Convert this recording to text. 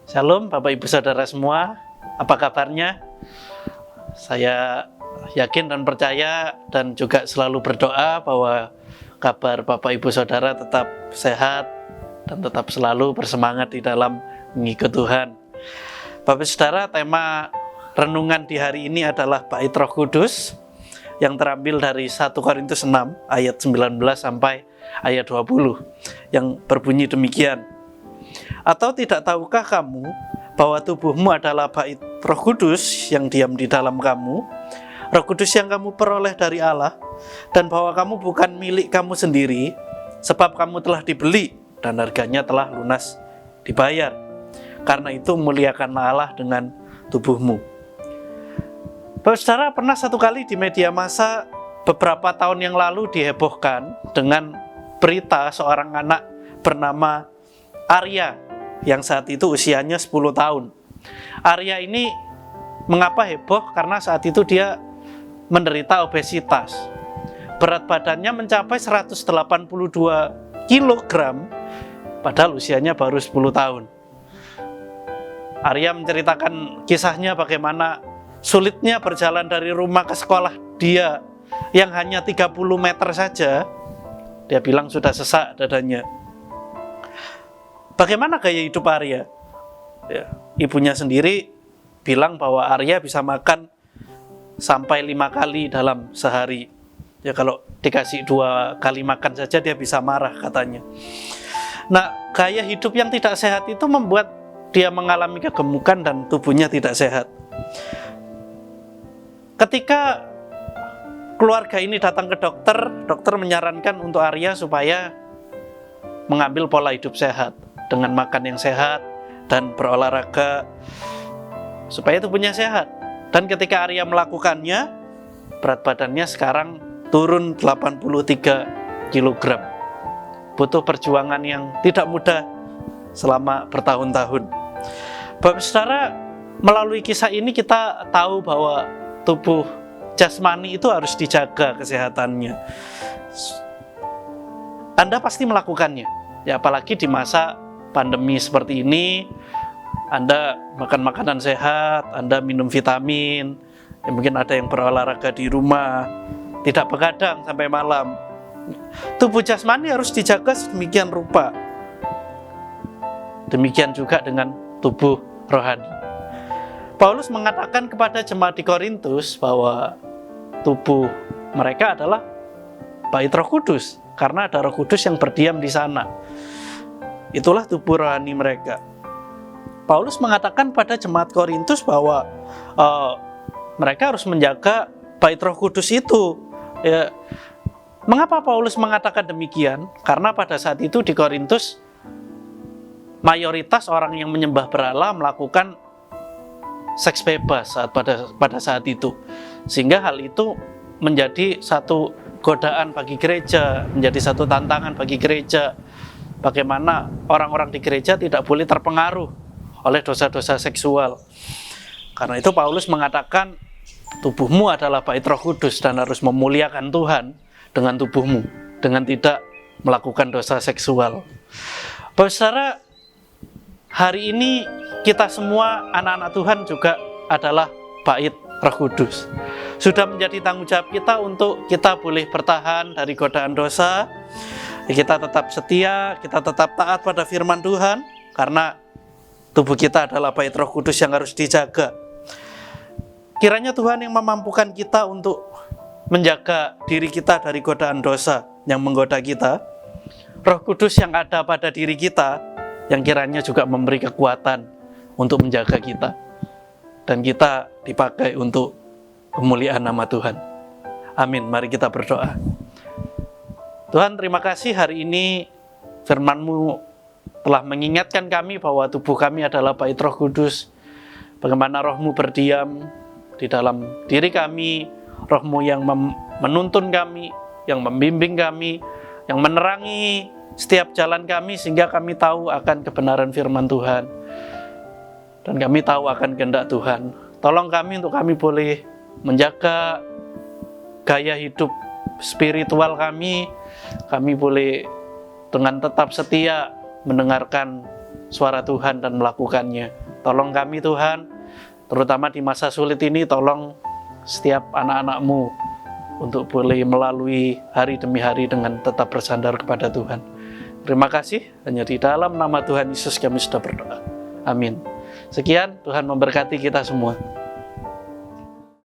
Shalom Bapak Ibu Saudara semua, apa kabarnya? Saya yakin dan percaya dan juga selalu berdoa bahwa kabar Bapak Ibu Saudara tetap sehat dan tetap selalu bersemangat di dalam mengikut Tuhan. Bapak Saudara, tema renungan di hari ini adalah Bait Roh Kudus yang terambil dari 1 Korintus 6 ayat 19 sampai ayat 20 yang berbunyi demikian. Atau tidak tahukah kamu bahwa tubuhmu adalah bait Roh Kudus yang diam di dalam kamu, Roh Kudus yang kamu peroleh dari Allah, dan bahwa kamu bukan milik kamu sendiri, sebab kamu telah dibeli dan harganya telah lunas dibayar. Karena itu muliakanlah Allah dengan tubuhmu. Bapak Saudara, pernah satu kali di media massa beberapa tahun yang lalu dihebohkan dengan berita seorang anak bernama Arya yang saat itu usianya 10 tahun. Arya ini mengapa heboh? Karena saat itu dia menderita obesitas. Berat badannya mencapai 182 kg padahal usianya baru 10 tahun. Arya menceritakan kisahnya bagaimana sulitnya berjalan dari rumah ke sekolah dia yang hanya 30 meter saja. Dia bilang sudah sesak dadanya. Bagaimana gaya hidup Arya? Ya, ibunya sendiri bilang bahwa Arya bisa makan sampai 5 kali dalam sehari. Ya, kalau dikasih 2 kali makan saja dia bisa marah katanya. Nah, gaya hidup yang tidak sehat itu membuat dia mengalami kegemukan dan tubuhnya tidak sehat. Ketika keluarga ini datang ke dokter, dokter menyarankan untuk Arya supaya mengambil pola hidup sehat dengan makan yang sehat dan berolahraga supaya tubuhnya sehat. Dan ketika Arya melakukannya, berat badannya sekarang turun 83 kg. Butuh perjuangan yang tidak mudah selama bertahun-tahun. Bapak Saudara, melalui kisah ini kita tahu bahwa tubuh jasmani itu harus dijaga kesehatannya. Anda pasti melakukannya, ya apalagi di masa pandemi seperti ini. Anda makan makanan sehat, Anda minum vitamin, ya mungkin ada yang berolahraga di rumah, tidak begadang sampai malam. Tubuh jasmani harus dijaga sedemikian rupa. Demikian juga dengan tubuh rohani. Paulus mengatakan kepada jemaat di Korintus bahwa tubuh mereka adalah bait Roh Kudus, karena ada Roh Kudus yang berdiam di sana. Itulah tubuh rohani mereka. Paulus mengatakan pada jemaat Korintus bahwa mereka harus menjaga bait Roh Kudus itu. Ya, mengapa Paulus mengatakan demikian? Karena pada saat itu di Korintus mayoritas orang yang menyembah berhala melakukan seks bebas pada saat itu, sehingga hal itu menjadi satu godaan bagi gereja, menjadi satu tantangan bagi gereja. Bagaimana orang-orang di gereja tidak boleh terpengaruh oleh dosa-dosa seksual. Karena itu Paulus mengatakan tubuhmu adalah bait Roh Kudus dan harus memuliakan Tuhan dengan tubuhmu, dengan tidak melakukan dosa seksual. Bapak Saudara, hari ini kita semua anak-anak Tuhan juga adalah bait Roh Kudus. Sudah menjadi tanggung jawab kita untuk kita boleh bertahan dari godaan dosa. Kita tetap setia, kita tetap taat pada firman Tuhan, karena tubuh kita adalah bait Roh Kudus yang harus dijaga. Kiranya Tuhan yang memampukan kita untuk menjaga diri kita dari godaan dosa yang menggoda kita. Roh Kudus yang ada pada diri kita yang kiranya juga memberi kekuatan untuk menjaga kita, dan kita dipakai untuk kemuliaan nama Tuhan. Amin. Mari kita berdoa. Tuhan, terima kasih hari ini firman-Mu telah mengingatkan kami bahwa tubuh kami adalah bait Roh Kudus. Bagaimana Roh-Mu berdiam di dalam diri kami, Roh-Mu yang menuntun kami, yang membimbing kami, yang menerangi setiap jalan kami sehingga kami tahu akan kebenaran firman Tuhan. Dan kami tahu akan kehendak Tuhan. Tolong kami untuk kami boleh menjaga gaya hidup spiritual kami boleh dengan tetap setia mendengarkan suara Tuhan dan melakukannya. Tolong kami Tuhan, terutama di masa sulit ini, tolong setiap anak-anak-Mu untuk boleh melalui hari demi hari dengan tetap bersandar kepada Tuhan. Terima kasih, hanya di dalam nama Tuhan Yesus kami sudah berdoa. Amin. Sekian, Tuhan memberkati kita semua.